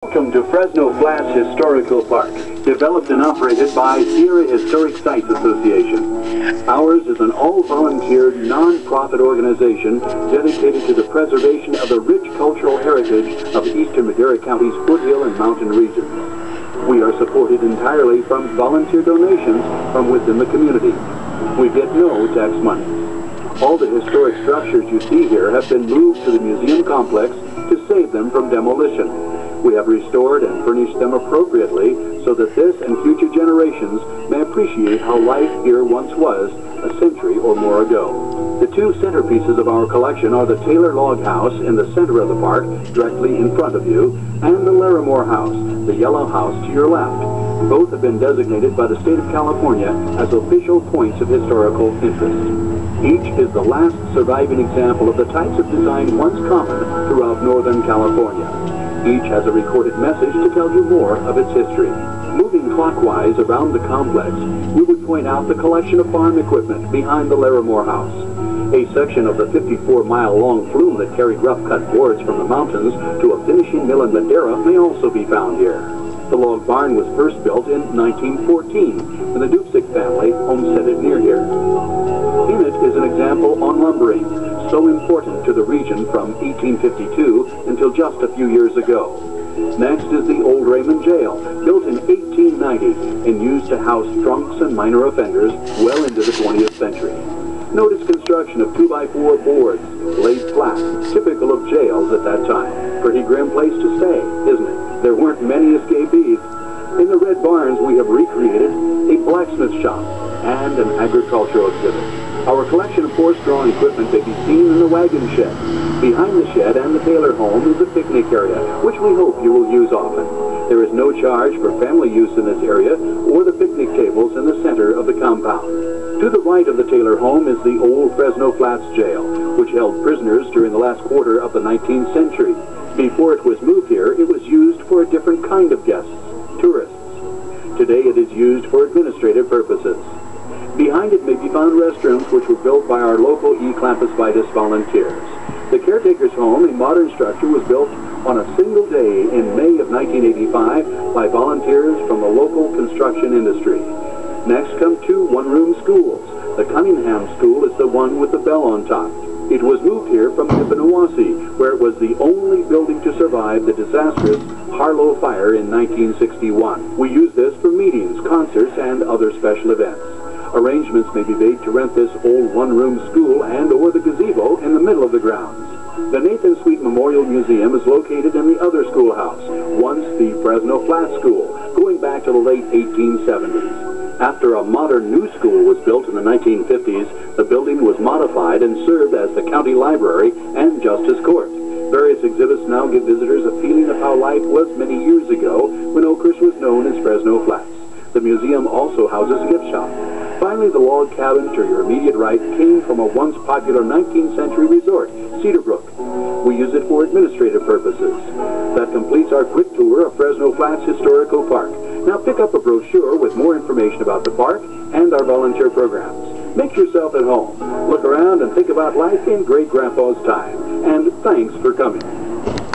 Welcome to Fresno Flats Historical Park, developed and operated by Sierra Historic Sites Association. Ours is an all-volunteer, non-profit organization dedicated to the preservation of the rich cultural heritage of eastern Madera County's foothill and mountain regions. We are supported entirely from volunteer donations from within the community. We get no tax money. All the historic structures you see here have been moved to the museum complex to save them from demolition. We have restored and furnished them appropriately so that this and future generations may appreciate how life here once was a century or more ago. The two centerpieces of our collection are the Taylor Log House in the center of the park, directly in front of you, and the Larimore House, the yellow house to your left. Both have been designated by the state of California as official points of historical interest. Each is the last surviving example of the types of design once common throughout Northern California. Each has a recorded message to tell you more of its history. Moving clockwise around the complex, we would point out the collection of farm equipment behind the Larimore House. A section of the 54-mile-long flume that carried rough-cut boards from the mountains to a finishing mill in Madera may also be found here. The log barn was first built in 1914 when the Dupsick family homesteaded near here. In it is an example on lumbering, so important to the region from 1852 until just a few years ago. Next is the Old Raymond Jail, built in 1890 and used to house drunks and minor offenders well into the 20th century. Note its construction of 2x4 boards, laid flat, typical of jails at that time. Pretty grim place to stay, isn't it? There weren't many escapees. In the red barns we have recreated a blacksmith shop and an agricultural exhibit. Our collection of horse-drawn equipment may be seen in the wagon shed. Behind the shed and the Taylor home is a picnic area, which we hope you will use often. There is no charge for family use in this area or the picnic tables in the center of the compound. To the right of the Taylor home is the old Fresno Flats Jail, which held prisoners during the last quarter of the 19th century. Before it was moved here, it was used for a different kind of guests, tourists. Today it is used for administrative purposes. Behind it may be found restrooms which were built by our local E. Clampus Vitus volunteers. The caretaker's home, a modern structure, was built on a single day in May of 1985 by volunteers from the local construction industry. Next come two one-room schools. The Cunningham School is the one with the bell on top. It was moved here from Nippanawasi, where it was the only building to survive the disastrous Harlow fire in 1961. We use this for meetings, concerts, and other special events. Arrangements may be made to rent this old one-room school and or the gazebo in the middle of the grounds. The Nathan Sweet Memorial Museum is located in the other schoolhouse, once the Fresno Flats School, going back to the late 1870s. After a modern new school was built in the 1950s, the building was modified and served as the county library and justice court. Various exhibits now give visitors a feeling of how life was many years ago when Oakhurst was known as Fresno Flats. The museum also houses a gift shop. Finally, the log cabin to your immediate right came from a once popular 19th century resort, Cedar Brook. We use it for administrative purposes. That completes our quick tour of Fresno Flats Historical Park. Now pick up a brochure with more information about the park and our volunteer programs. Make yourself at home. Look around and think about life in Great Grandpa's time. And thanks for coming.